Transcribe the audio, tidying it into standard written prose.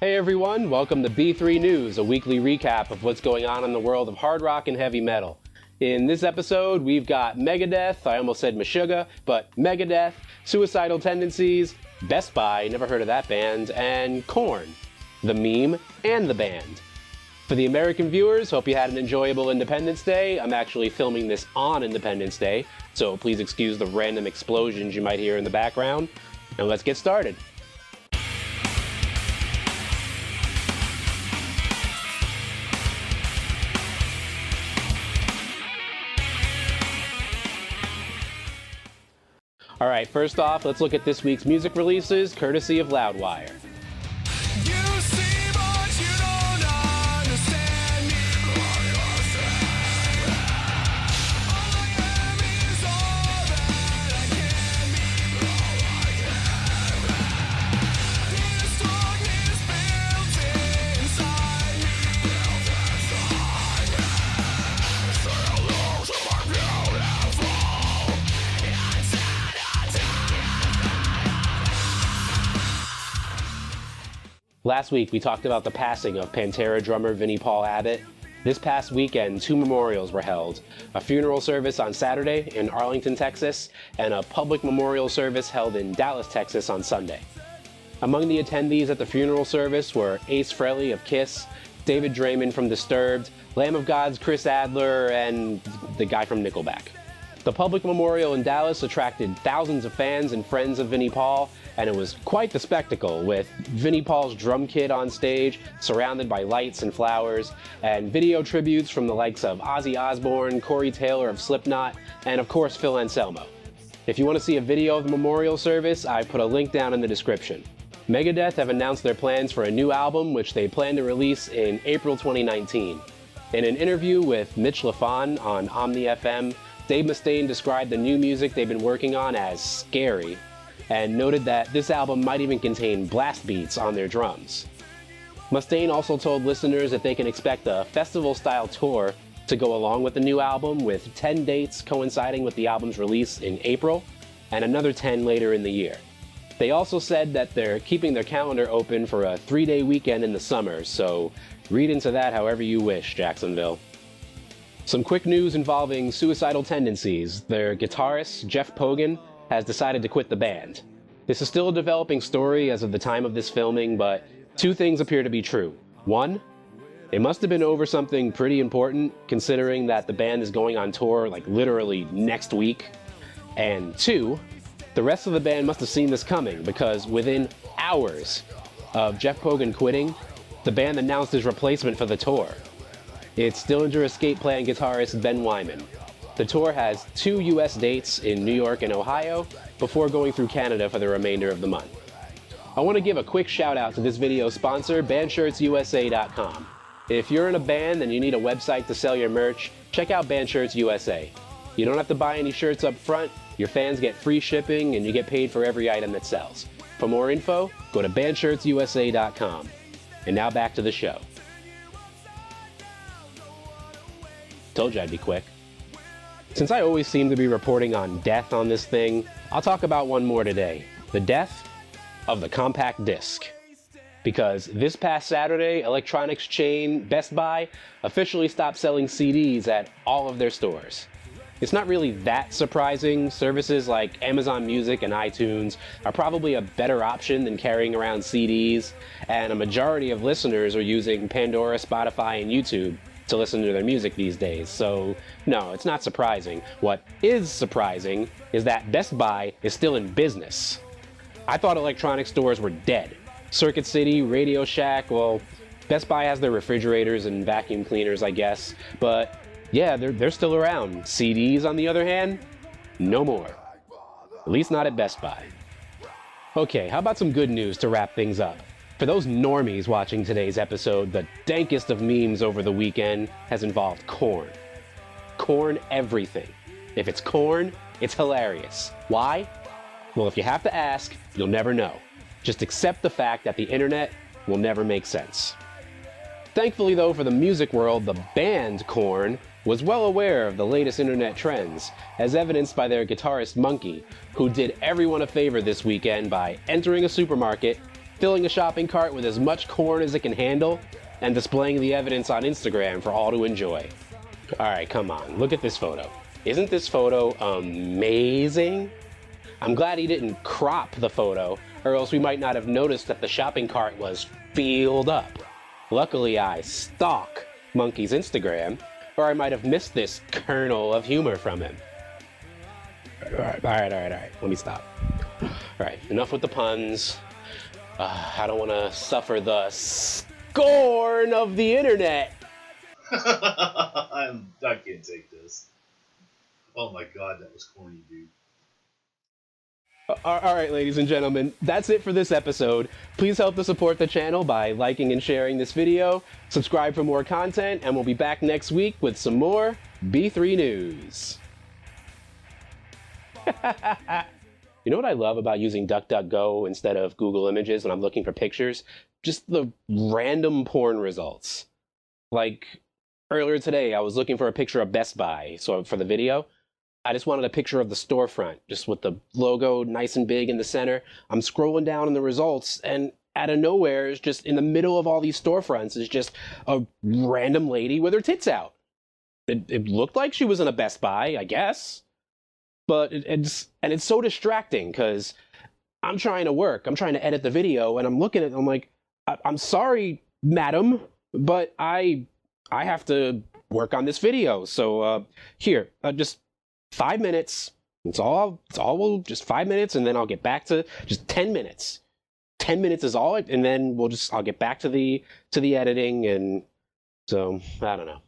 Hey everyone, welcome to B3 News, a weekly recap of what's going on in the world of hard rock and heavy metal. In this episode, we've got Megadeth, I almost said Meshuggah, but Megadeth, Suicidal Tendencies, Best Buy, never heard of that band, and Korn, the meme and the band. For the American viewers, hope you had an enjoyable Independence Day. I'm actually filming this on Independence Day, so please excuse the random explosions you might hear in the background. And let's get started. Alright, first off, let's look at this week's music releases, courtesy of Loudwire. Last week, we talked about the passing of Pantera drummer Vinnie Paul Abbott. This past weekend, 2 memorials were held. A funeral service on Saturday in Arlington, Texas, and a public memorial service held in Dallas, Texas on Sunday. Among the attendees at the funeral service were Ace Frehley of Kiss, David Draymond from Disturbed, Lamb of God's Chris Adler, and the guy from Nickelback. The public memorial in Dallas attracted thousands of fans and friends of Vinnie Paul, and it was quite the spectacle, with Vinnie Paul's drum kit on stage, surrounded by lights and flowers, and video tributes from the likes of Ozzy Osbourne, Corey Taylor of Slipknot, and of course Phil Anselmo. If you want to see a video of the memorial service, I put a link down in the description. Megadeth have announced their plans for a new album, which they plan to release in April 2019. In an interview with Mitch LaFon on Omni FM, Dave Mustaine described the new music they've been working on as scary, and noted that this album might even contain blast beats on their drums. Mustaine also told listeners that they can expect a festival-style tour to go along with the new album, with 10 dates coinciding with the album's release in April, and another 10 later in the year. They also said that they're keeping their calendar open for a 3-day weekend in the summer, so read into that however you wish, Jacksonville. Some quick news involving Suicidal Tendencies. Their guitarist, Jeff Pogan, has decided to quit the band. This is still a developing story as of the time of this filming, but 2 things appear to be true. 1, it must have been over something pretty important, considering that the band is going on tour like literally next week. And 2, the rest of the band must have seen this coming, because within hours of Jeff Pogan quitting, the band announced his replacement for the tour. It's Dillinger Escape Plan guitarist Ben Wyman. The tour has 2 US dates in New York and Ohio before going through Canada for the remainder of the month. I want to give a quick shout out to this video's sponsor, bandshirtsusa.com. If you're in a band and you need a website to sell your merch, check out Bandshirts USA. You don't have to buy any shirts up front, your fans get free shipping, and you get paid for every item that sells. For more info, go to bandshirtsusa.com. And now back to the show. Told you I'd be quick. Since I always seem to be reporting on death on this thing, I'll talk about one more today. The death of the compact disc. Because this past Saturday, electronics chain Best Buy officially stopped selling CDs at all of their stores. It's not really that surprising. Services like Amazon Music and iTunes are probably a better option than carrying around CDs, and a majority of listeners are using Pandora, Spotify, and YouTube to listen to their music these days, so no, it's not surprising. What is surprising is that Best Buy is still in business. I thought electronic stores were dead. Circuit City, Radio Shack, well, Best Buy has their refrigerators and vacuum cleaners, I guess, but yeah, they're still around. CDs, on the other hand, no more. At least not at Best Buy. Okay, how about some good news to wrap things up? For those normies watching today's episode, the dankest of memes over the weekend has involved Korn. Korn everything. If it's Korn, it's hilarious. Why? Well, if you have to ask, you'll never know. Just accept the fact that the internet will never make sense. Thankfully though, for the music world, the band Korn was well aware of the latest internet trends, as evidenced by their guitarist Monkey, who did everyone a favor this weekend by entering a supermarket, filling a shopping cart with as much corn as it can handle, and displaying the evidence on Instagram for all to enjoy. Alright, come on, look at this photo. Isn't this photo amazing? I'm glad he didn't crop the photo, or else we might not have noticed that the shopping cart was filled up. Luckily, I stalk Monkey's Instagram, or I might have missed this kernel of humor from him. Alright, let me stop. Alright, enough with the puns. I don't want to suffer the scorn of the internet. I can't take this. Oh my god, that was corny, dude. Alright, ladies and gentlemen, that's it for this episode. Please help to support the channel by liking and sharing this video, subscribe for more content, and we'll be back next week with some more B3 News. You know what I love about using DuckDuckGo instead of Google Images when I'm looking for pictures? Just the random porn results. Like, earlier today, I was looking for a picture of Best Buy, so for the video, I just wanted a picture of the storefront, just with the logo nice and big in the center. I'm scrolling down in the results, and out of nowhere, is just in the middle of all these storefronts, is just a random lady with her tits out. It looked like she was in a Best Buy, I guess. But it's so distracting, because I'm trying to work. I'm trying to edit the video, and I'm looking at it, I'm like, I'm sorry, madam, but I have to work on this video. So here, just 5 minutes. It's all just 5 minutes, and then I'll get back to just 10 minutes. 10 minutes is all, and then I'll get back to the editing, and so I don't know.